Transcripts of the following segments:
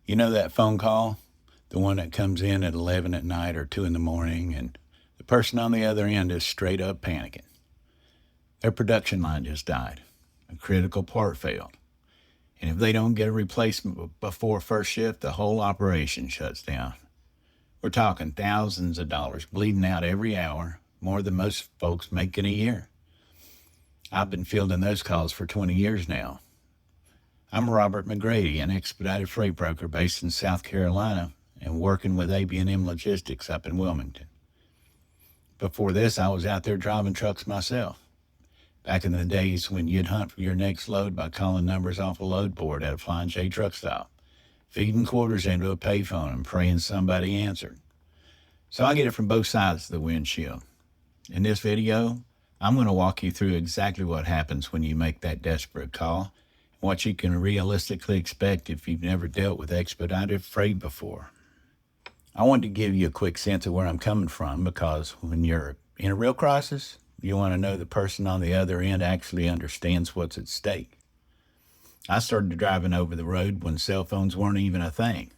You know that phone call? The one that comes in at 11 at night or 2 in the morning, and the person on the other end is straight up panicking. Their production line just died. A critical part failed. And if they don't get a replacement before first shift, the whole operation shuts down. We're talking thousands of dollars bleeding out every hour, more than most folks make in a year. I've been fielding those calls for 20 years now. I'm Robert McGrady, an expedited freight broker based in South Carolina and working with AB&M Logistics up in Wilmington. Before this, I was out there driving trucks myself. Back in the days when you'd hunt for your next load by calling numbers off a load board at a Flying J truck stop, feeding quarters into a payphone and praying somebody answered. So I get it from both sides of the windshield. In this video, I'm going to walk you through exactly what happens when you make that desperate call and what you can realistically expect if you've never dealt with expedited freight before. I want to give you a quick sense of where I'm coming from because when you're in a real crisis, you want to know the person on the other end actually understands what's at stake. I started driving over the road when cell phones weren't even a thing.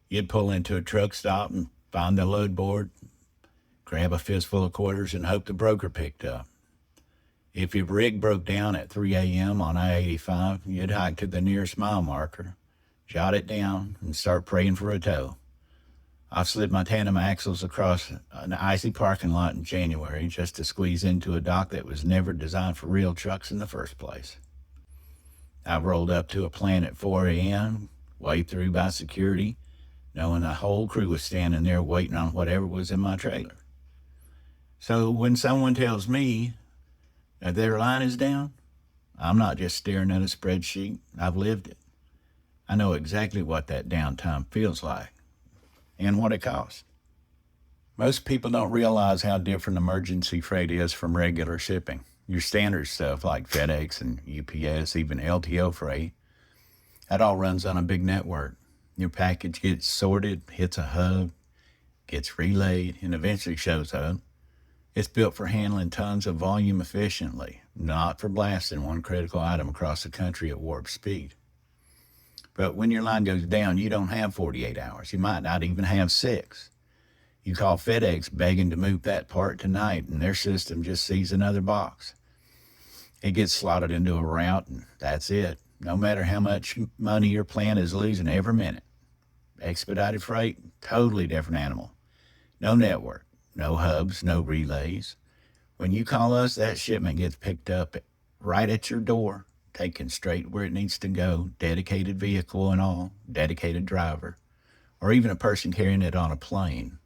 You'd pull into a truck stop and find the load board, grab a fistful of quarters, and hope the broker picked up. If your rig broke down at 3 a.m. on I-85, you'd hike to the nearest mile marker, jot it down, and start praying for a tow. I slid my tandem axles across an icy parking lot in January just to squeeze into a dock that was never designed for real trucks in the first place. I rolled up to a plant at 4 a.m., waved through by security, knowing the whole crew was standing there waiting on whatever was in my trailer. So when someone tells me that their line is down, I'm not just staring at a spreadsheet. I've lived it. I know exactly what that downtime feels like and what it costs. Most people don't realize how different emergency freight is from regular shipping. Your standard stuff like FedEx and UPS, even LTO freight, that all runs on a big network. Your package gets sorted, hits a hub, gets relayed, and eventually shows up. It's built for handling tons of volume efficiently, not for blasting one critical item across the country at warp speed. But when your line goes down, you don't have 48 hours. You might not even have 6. You call FedEx begging to move that part tonight, and their system just sees another box. It gets slotted into a route, and that's it, no matter how much money your plant is losing every minute. Expedited freight, totally different animal. No network, no hubs, no relays. When you call us, that shipment gets picked up right at your door, taken straight where it needs to go, dedicated vehicle and all, dedicated driver, or even a person carrying it on a plane.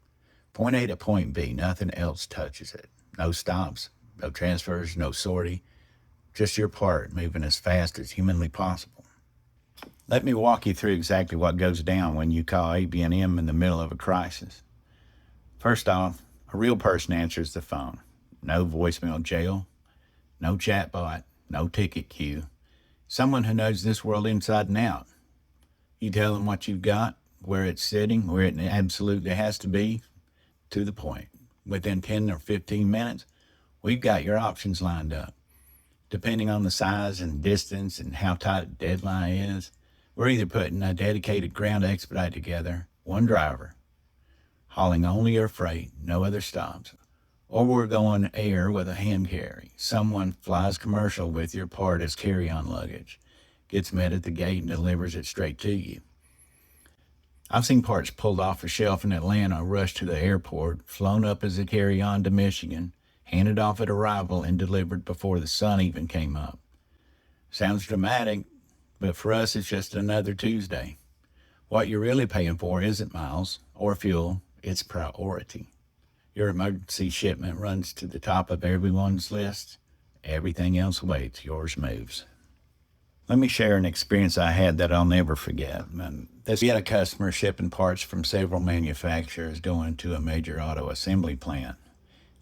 Point A to point B, nothing else touches it. No stops, no transfers, no sortie, just your part moving as fast as humanly possible. Let me walk you through exactly what goes down when you call AB&M in the middle of a crisis. First off, a real person answers the phone. No voicemail jail, no chatbot, no ticket queue. Someone who knows this world inside and out. You tell them what you've got, where it's sitting, where it absolutely has to be, to the point. Within 10 or 15 minutes, we've got your options lined up. Depending on the size and distance and how tight the deadline is, we're either putting a dedicated ground expedite together, one driver, hauling only your freight, no other stops, or we're going air with a hand carry. Someone flies commercial with your part as carry-on luggage, gets met at the gate and delivers it straight to you. I've seen parts pulled off a shelf in Atlanta, rushed to the airport, flown up as a carry-on to Michigan, handed off at arrival, and delivered before the sun even came up. Sounds dramatic, but for us it's just another Tuesday. What you're really paying for isn't miles or fuel, it's priority. Your emergency shipment runs to the top of everyone's list. Everything else waits, yours moves. Let me share an experience I had that I'll never forget. We had a customer shipping parts from several manufacturers going to a major auto assembly plant.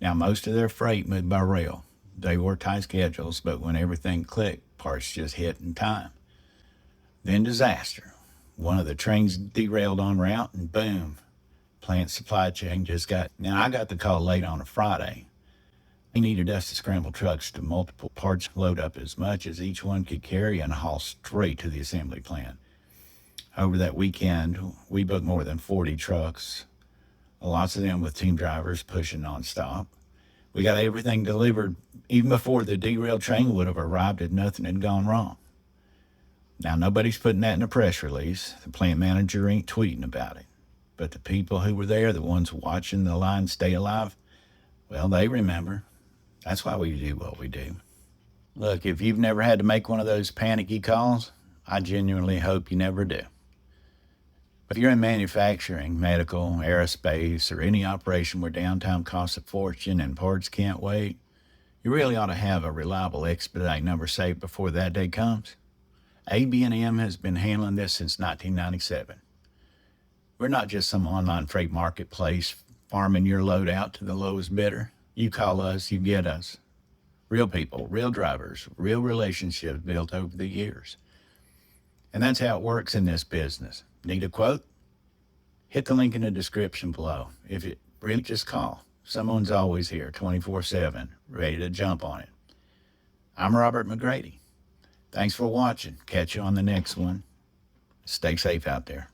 Now, most of their freight moved by rail. They wore tight schedules, but when everything clicked, parts just hit in time. Then disaster. One of the trains derailed en route and boom, plant supply chain Now I got the call late on a Friday. He needed us to scramble trucks to multiple parts, load up as much as each one could carry, and haul straight to the assembly plant. Over that weekend, we booked more than 40 trucks, lots of them with team drivers pushing nonstop. We got everything delivered even before the derailed train would have arrived if nothing had gone wrong. Now, nobody's putting that in a press release. The plant manager ain't tweeting about it. But the people who were there, the ones watching the line stay alive, well, they remember. That's why we do what we do. Look, if you've never had to make one of those panicky calls, I genuinely hope you never do. If you're in manufacturing, medical, aerospace, or any operation where downtime costs a fortune and parts can't wait, you really ought to have a reliable Expedite number saved before that day comes. AB&M has been handling this since 1997. We're not just some online freight marketplace farming your load out to the lowest bidder. You call us, you get us. Real people, real drivers, real relationships built over the years. And that's how it works in this business. Need a quote? Hit the link in the description below. If it really, just call. Someone's always here, 24/7, ready to jump on it. I'm Robert McGrady. Thanks for watching. Catch you on the next one. Stay safe out there.